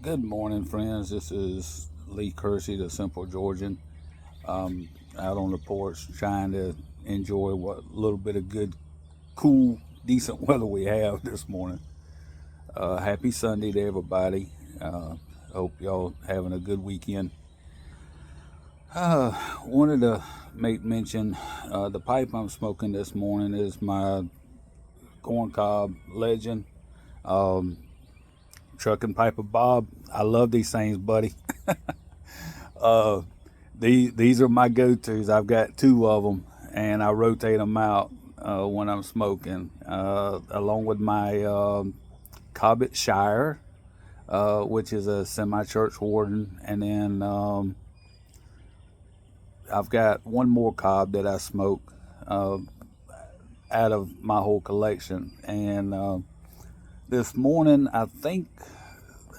Good morning, friends. This is Lee Kersey, the Simple Georgian, out on the porch trying to enjoy what little bit of good, cool, decent weather we have this morning. Happy Sunday to everybody. Hope y'all having a good weekend. Wanted to make mention the pipe I'm smoking this morning is my corncob legend, um, trucking pipe of Bob. I love these things, buddy. Uh, these are my go-tos. I've got two of them, and I rotate them out when I'm smoking, along with my Cobbett Shire, which is a semi-church warden, and then I've got one more cob that I smoke uh, out of my whole collection. And this morning, I think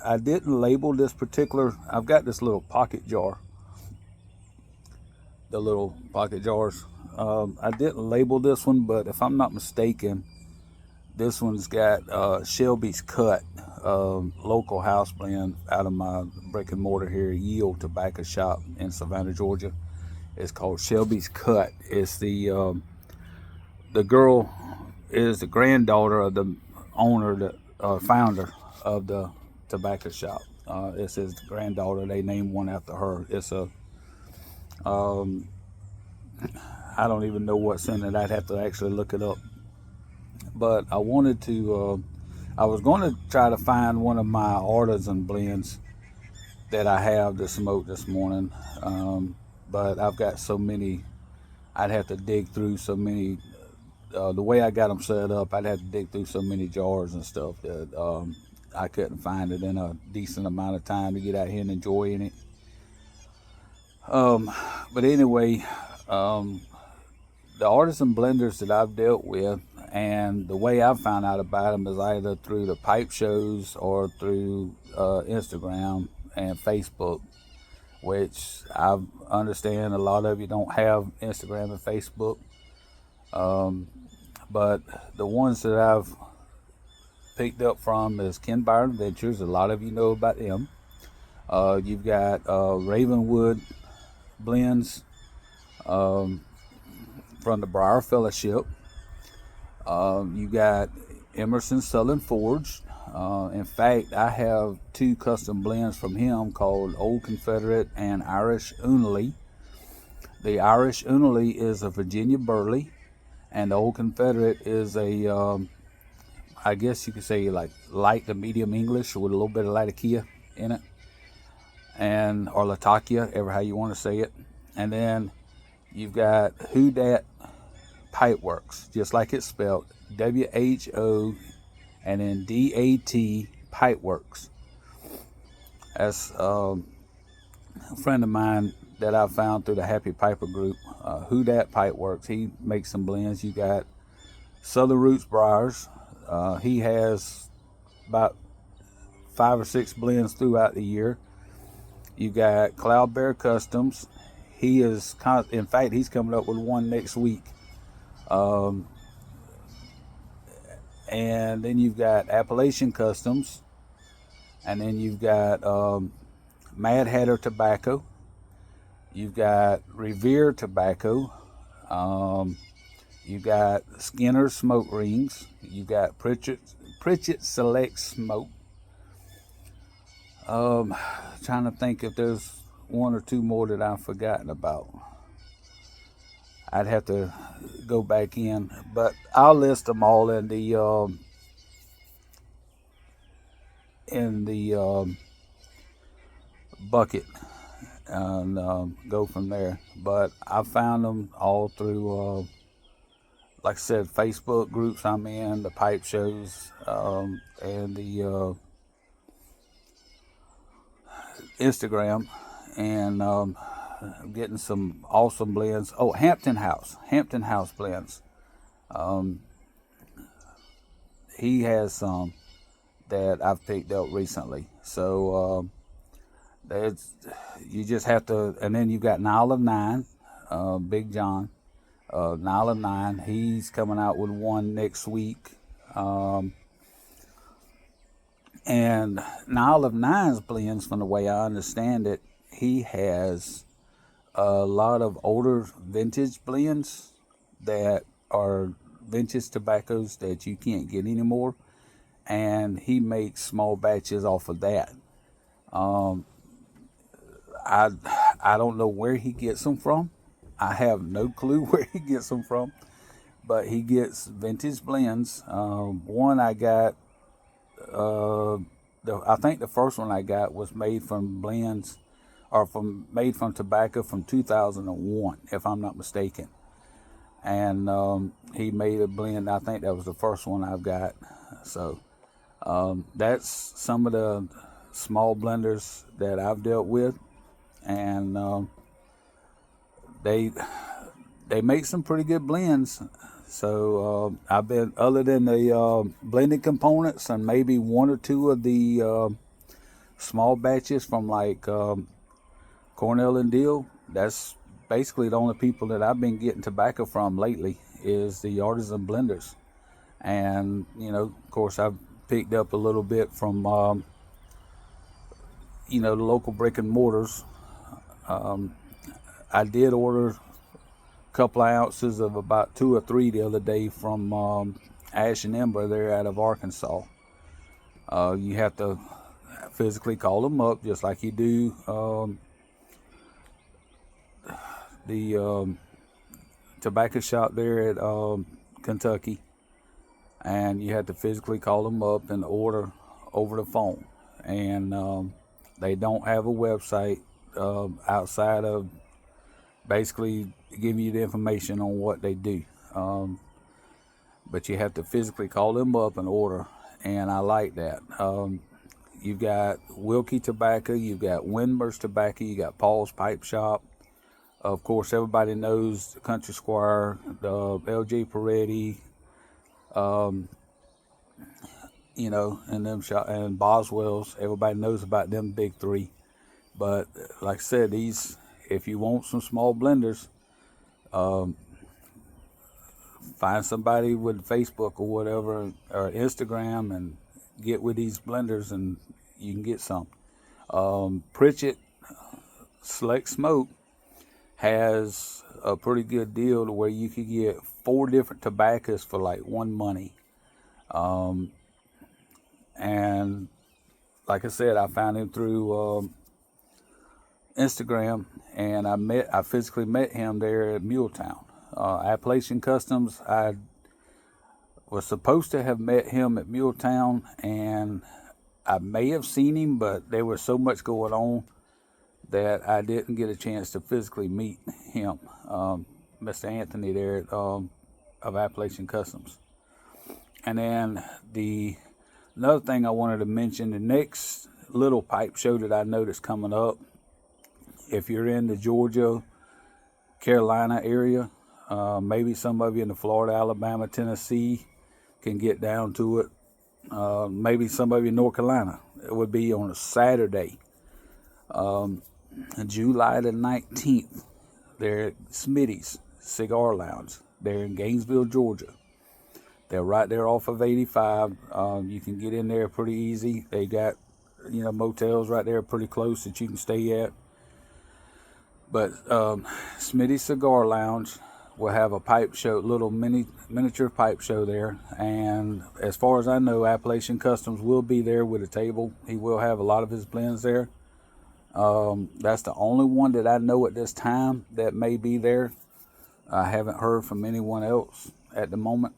I didn't label this particular. I've got this little pocket jar, the little pocket jars. I didn't label this one, but if I'm not mistaken, this one's got Shelby's Cut, local house blend out of my brick and mortar here, Yield Tobacco Shop in Savannah, Georgia. It's called Shelby's Cut. It's the girl is the granddaughter of the owner, the founder of the tobacco shop. It's his granddaughter. They named one after her. It's a um, I don't even know what's in it. I'd have to actually look it up. But I wanted to. I was going to try to find one of my artisan blends that I have to smoke this morning. But I've got so many. I'd have to dig through so many. The way I got them set up, I'd have to dig through so many jars and stuff that I couldn't find it in a decent amount of time to get out here and enjoy it. Um, but anyway, um, the artisan blenders that I've dealt with, and the way I've found out about them is either through the pipe shows or through Instagram and Facebook, which I understand a lot of you don't have Instagram and Facebook. Um, but the ones that I've picked up from is Byron Ventures. A lot of you know about them. You've got Ravenwood blends um, from the Briar Fellowship. You got Emerson Southern Forge. In fact, I have two custom blends from him called Old Confederate and Irish Unley. The Irish Unley is a Virginia Burley, and the Old Confederate is a, I guess you could say like light to medium English with a little bit of Latakia in it, and or Latakia, ever how you want to say it. And then you've got Dat Pipe Works, just like it's spelled, WHO and then DAT Pipe Works. That's a friend of mine that I found through the Happy Piper group. Dat Pipe Works. He makes some blends. You got Southern Roots Briars. He has about 5 or 6 blends throughout the year. You got Cloudbear Customs. He is, in fact, he's coming up with one next week. Um, and then you've got Appalachian Customs, and then you've got Madhatter Tobacco. You've got Reveir Tobacco. Um, you got Skinner's Smoke Rings. You got Pritchett Select Smoke. Trying to think if there's one or two more that I've forgotten about. I'd have to go back in, but I'll list them all in the bucket and go from there. But I found them all through, like I said, Facebook groups I'm in, the pipe shows, and the Instagram, and I'm getting some awesome blends. Oh, Hampton House blends. Um, he has some that I've picked up recently. So that's you just have to, and then you've got Niall of Nine, Big John, Niall of Nine. He's coming out with one next week. Um, And Niall of Nine's blends, from the way I understand it, he has a lot of older vintage blends that are vintage tobaccos that you can't get anymore, and he makes small batches off of that. I I don't know where he gets them from. I have no clue where he gets them from, but he gets vintage blends. One I got, I think the first one I got was made from blends, or from made from tobacco from 2001, if I'm not mistaken. And he made a blend. I think that was the first one I've got. So that's some of the small blenders that I've dealt with, and they they make some pretty good blends. So I've been, other than the blended components and maybe one or two of the small batches from like Cornell and Deal, that's basically the only people that I've been getting tobacco from lately is the Artisan blenders. And of course, I've picked up a little bit from the local brick and mortars. I did order a couple of ounces of about 2 or 3 the other day from Ash and Ember. They're out of Arkansas. You have to physically call them up, just like you do the tobacco shop there at Kentucky, and you have to physically call them up and order over the phone. And they don't have a website outside of basically giving you the information on what they do. But you have to physically call them up and order, and I like that. You've got Wilkie Tobacco, you've got Winmer's Tobacco, you got Paul's Pipe Shop. Of course, everybody knows the Country Squire, the L.J. Peretti, and them shop, and Boswell's. Everybody knows about them big three. But like I said, if you want some small blenders, find somebody with Facebook or whatever, or Instagram, and get with these blenders, and you can get some. Pritchett Select Smoke has a pretty good deal to where you could get 4 different tobaccos for like one money. And like I said, I found him through Instagram, and I physically met him there at Muletown. Appalachian Customs, I was supposed to have met him at Muletown, and I may have seen him, but there was so much going on that I didn't get a chance to physically meet him, Mr. Anthony there of Appalachian Customs. And then another thing I wanted to mention, the next little pipe show that I noticed coming up, if you're in the Georgia, Carolina area, maybe some of you in the Florida, Alabama, Tennessee can get down to it. Maybe some of you in North Carolina. It would be on a Saturday, July the 19th. They're at Smitty's Cigar Lounge. They're in Gainesville, Georgia. They're right there off of 85. You can get in there pretty easy. They got, motels right there pretty close that you can stay at. But Smitty's Cigar Lounge will have a pipe show, little miniature pipe show there. And as far as I know, Appalachian Customs will be there with a table. He will have a lot of his blends there. That's the only one that I know at this time that may be there. I haven't heard from anyone else at the moment.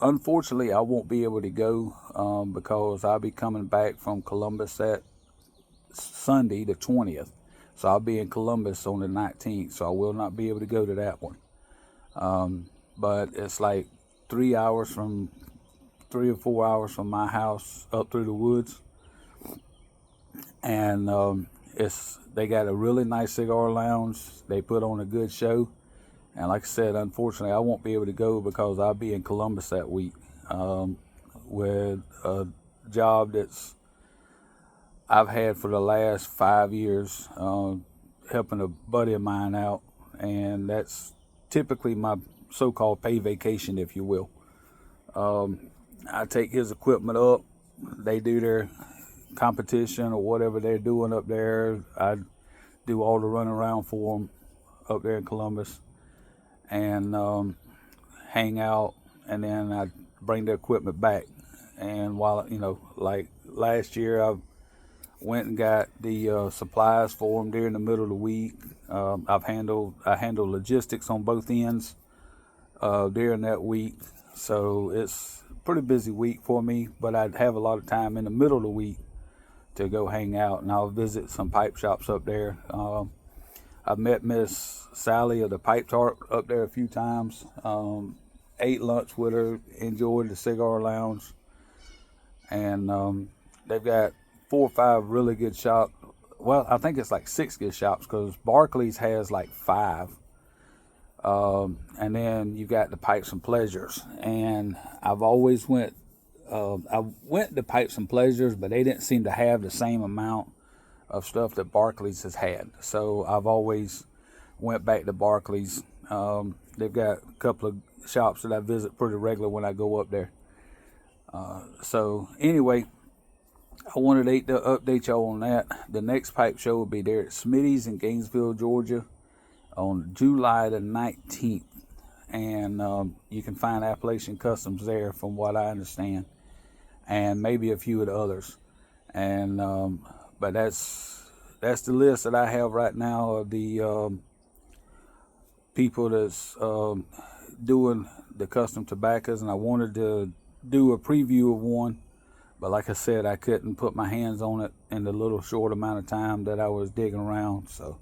Unfortunately, I won't be able to go because I'll be coming back from Columbus at Sunday the 20th. So I'll be in Columbus on the 19th, so I will not be able to go to that one. But it's like 3 or 4 hours from my house up through the woods. And they got a really nice cigar lounge. They put on a good show. And like I said, unfortunately, I won't be able to go because I'll be in Columbus that week with a job I've had for the last 5 years, helping a buddy of mine out. And that's typically my so-called pay vacation, if you will. I take his equipment up. They do their competition or whatever they're doing up there. I do all the running around for them up there in Columbus, and hang out, and then I bring the equipment back. And while, like last year, I went and got the supplies for them during the middle of the week. I handle logistics on both ends during that week, so it's a pretty busy week for me. But I'd have a lot of time in the middle of the week to go hang out, and I'll visit some pipe shops up there. I've met Miss Sally of the Pipe Tart up there a few times. Ate lunch with her, enjoyed the cigar lounge, and they've got 4 or 5 really good shops. Well, I think it's like 6 good shops, because Barclays has like 5. And then you got the Pipes and Pleasures. And I've always went to Pipes and Pleasures, but they didn't seem to have the same amount of stuff that Barclays has had. So I've always went back to Barclays. They've got a couple of shops that I visit pretty regular when I go up there. So anyway, I wanted to update y'all on that. The next pipe show will be there at Smitty's in Gainesville, Georgia on July the 19th. And you can find Appalachian Customs there, from what I understand, and maybe a few of the others. And but that's the list that I have right now of the people that's doing the custom tobaccos. And I wanted to do a preview of one, but like I said, I couldn't put my hands on it in the little short amount of time that I was digging around. So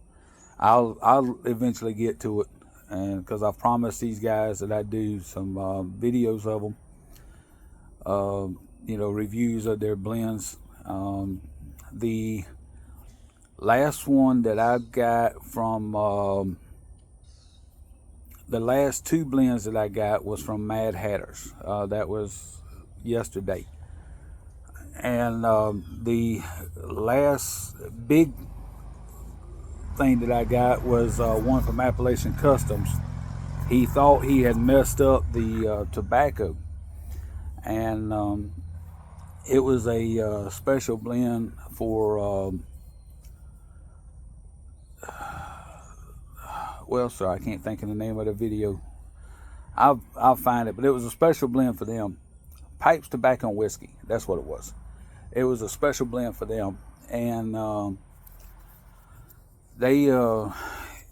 I'll eventually get to it, and because I've promised these guys that I do some videos of them, reviews of their blends. The last one that I got from the last 2 blends that I got was from Madhatter's. That was yesterday. And the last big thing that I got was one from Appalachian Customs. He thought he had messed up the tobacco, and it was a special blend for well, sorry, I can't think of the name of the video. I'll find it, but it was a special blend for them. Pipes, Tobacco, and Whiskey. That's what it was. It was a special blend for them, and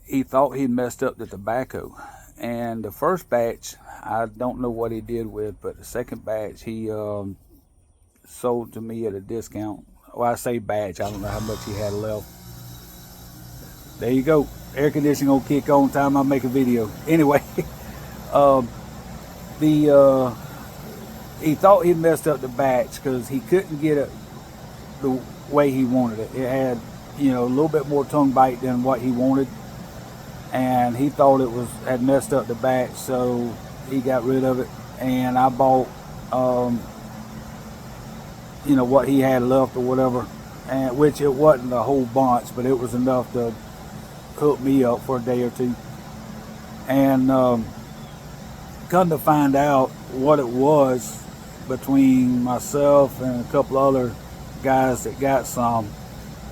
he thought he'd messed up the tobacco. And the first batch, I don't know what he did with, but the second batch he sold to me at a discount. Well, I say batch, I don't know how much he had left. There you go. Air conditioning gonna kick on time I make a video. Anyway, he thought he'd messed up the batch because he couldn't get it the way he wanted it. It had, a little bit more tongue bite than what he wanted, and he thought it had messed up the batch, so he got rid of it. And I bought, what he had left or whatever, and which it wasn't a whole bunch, but it was enough to hook me up for a day or 2. And come to find out what it was, between myself and a couple other guys that got some,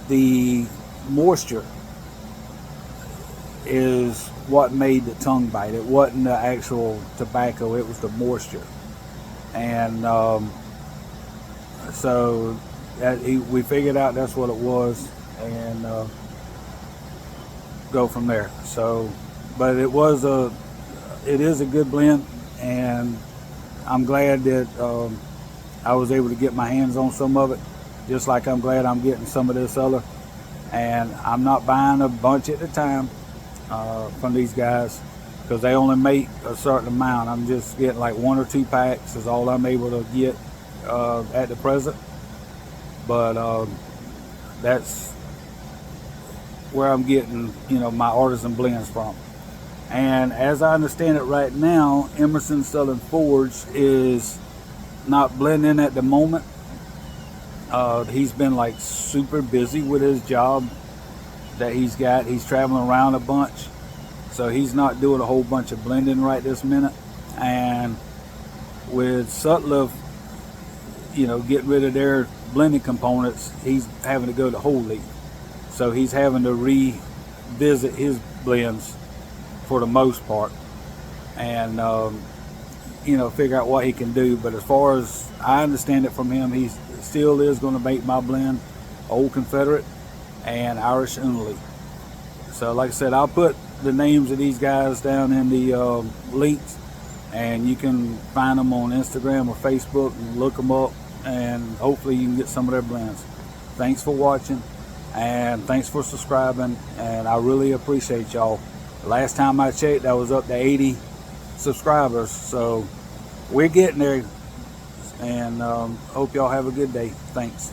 the moisture is what made the tongue bite. It wasn't the actual tobacco, it was the moisture. And so we figured out that's what it was, and go from there. So, but it is a good blend, and I'm glad that I was able to get my hands on some of it, just like I'm glad I'm getting some of this other. And I'm not buying a bunch at a time from these guys, because they only make a certain amount. I'm just getting like 1 or 2 packs is all I'm able to get at the present. But that's where I'm getting, my Artisan blends from. And as I understand it right now, Emerson Southern Forge is not blending at the moment. He's been like super busy with his job that he's got. He's traveling around a bunch, so he's not doing a whole bunch of blending right this minute. And with Sutliff get rid of their blending components, he's having to go to whole leaf. So he's having to revisit his blends for the most part, and figure out what he can do. But as far as I understand it from him, he still is going to make my blend Old Confederate and Irish only. So like I said, I'll put the names of these guys down in the links, and you can find them on Instagram or Facebook and look them up, and hopefully you can get some of their blends. Thanks for watching, and thanks for subscribing, and I really appreciate y'all. Last time I checked, I was up to 80 subscribers, so we're getting there, and hope y'all have a good day. Thanks.